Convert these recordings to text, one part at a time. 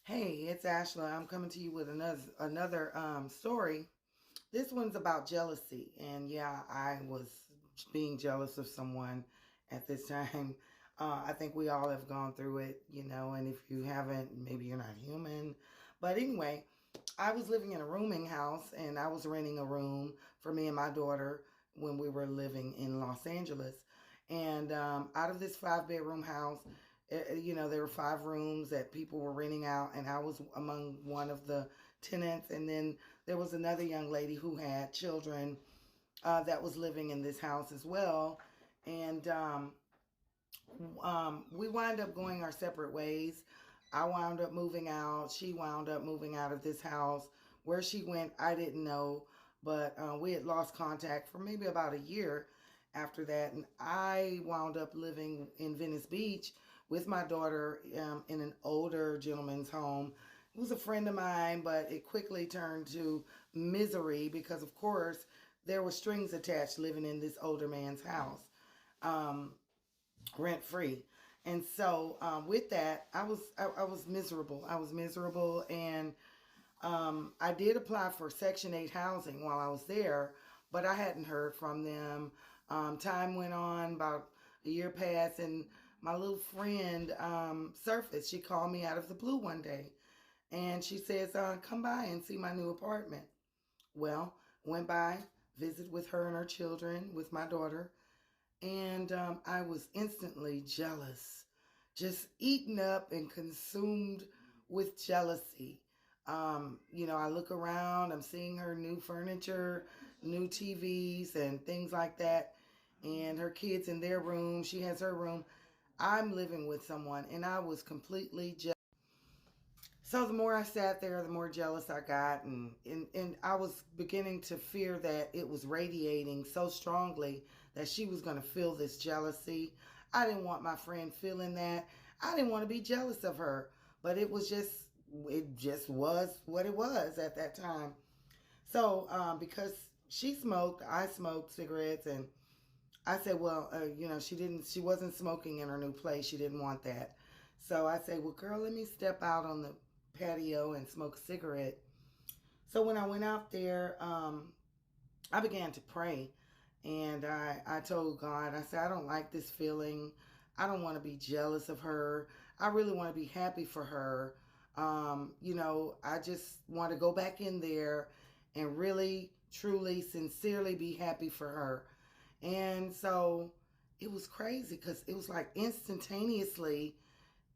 Hey, it's Ashla. I'm coming to you with another story. This one's about jealousy, and yeah, I was being jealous of someone at this time. I think we all have gone through it, and if you haven't, maybe you're not human. But anyway, I was living in a rooming house, and I was renting a room for me and my daughter when we were living in Los Angeles. And out of this five-bedroom house, there were five rooms that people were renting out, and I was among one of the tenants. And then there was another young lady who had children that was living in this house as well. And we wound up going our separate ways. I wound up moving out. She wound up moving out of this house. Where she went, I didn't know, but we had lost contact for maybe about a year after that. And I wound up living in Venice Beach with my daughter in an older gentleman's home. He was a friend of mine, but it quickly turned to misery because, of course, there were strings attached living in this older man's house. Rent free. And so with that, I was miserable. I was miserable, and I did apply for Section 8 housing while I was there, but I hadn't heard from them. Time went on, about a year passed, and my little friend surfaced. She called me out of the blue one day, and she says, "Come by and see my new apartment." Well, went by, visited with her and her children, with my daughter, and I was instantly jealous, just eaten up and consumed with jealousy. I look around, I'm seeing her new furniture, new TVs, and things like that, and her kids in their room. She has her room. I'm living with someone, and I was completely jealous. So the more I sat there, the more jealous I got, and I was beginning to fear that it was radiating so strongly that she was going to feel this jealousy. I didn't want my friend feeling that. I didn't want to be jealous of her, but it just was what it was at that time. So because she smoked, I smoked cigarettes, and I said, well, she wasn't smoking in her new place. She didn't want that. So I said, well, girl, let me step out on the patio and smoke a cigarette. So when I went out there, I began to pray. And I told God, I said, I don't like this feeling. I don't want to be jealous of her. I really want to be happy for her. I just want to go back in there and really, truly, sincerely be happy for her. And so it was crazy because it was like instantaneously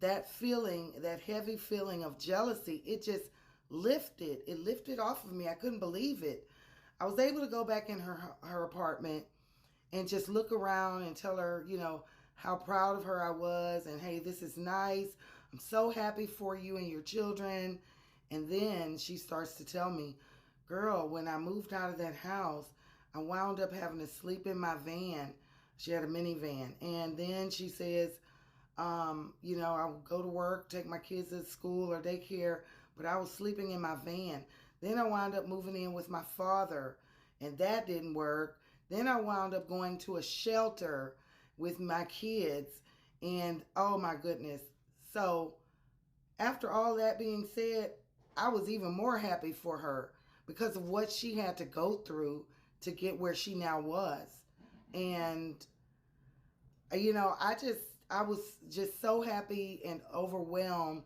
that feeling, that heavy feeling of jealousy, it just lifted. It lifted off of me. I couldn't believe it. I was able to go back in her apartment and just look around and tell her, how proud of her I was, and hey, this is nice. I'm so happy for you and your children. And then she starts to tell me, girl, when I moved out of that house, I wound up having to sleep in my van. She had a minivan. And then she says, I would go to work, take my kids to school or daycare, but I was sleeping in my van. Then I wound up moving in with my father, and that didn't work. Then I wound up going to a shelter with my kids, and oh my goodness. So, after all that being said, I was even more happy for her because of what she had to go through to get where she now was. And I was just so happy and overwhelmed.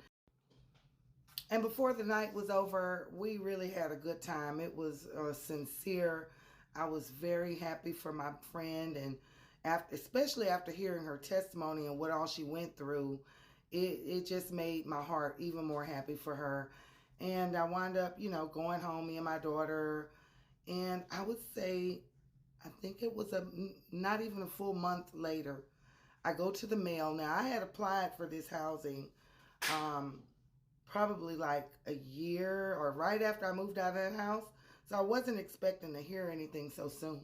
And before the night was over, we really had a good time. It was sincere. I was very happy for my friend, and especially after hearing her testimony and what all she went through, it just made my heart even more happy for her. And I wound up, going home, me and my daughter, and I would say, I think it was not even a full month later, I go to the mail. Now, I had applied for this housing um, probably like a year or right after I moved out of that house. So I wasn't expecting to hear anything so soon.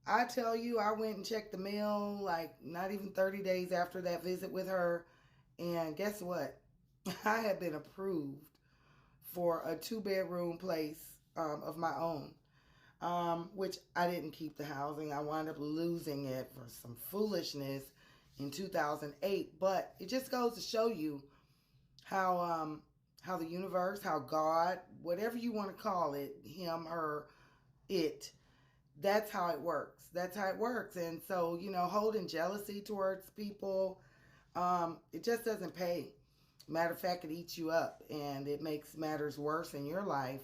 I tell you, I went and checked the mail like not even 30 days after that visit with her. And guess what? I had been approved for a two-bedroom place of my own, which I didn't keep the housing. I wound up losing it for some foolishness in 2008. But it just goes to show you how how the universe, how God, whatever you want to call it, him, her, it, that's how it works. That's how it works. And so, holding jealousy towards people, it just doesn't pay. Matter of fact, it eats you up and it makes matters worse in your life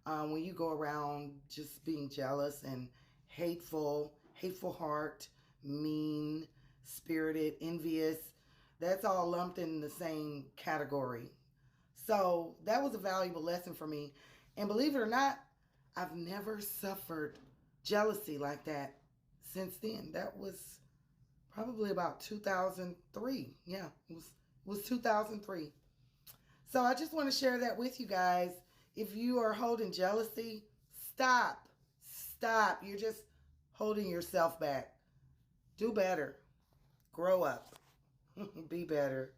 when you go around just being jealous and hateful heart, mean spirited, envious. That's all lumped in the same category. So that was a valuable lesson for me. And believe it or not, I've never suffered jealousy like that since then. That was probably about 2003. Yeah, it was 2003. So I just want to share that with you guys. If you are holding jealousy, stop. Stop. You're just holding yourself back. Do better. Grow up. Be better.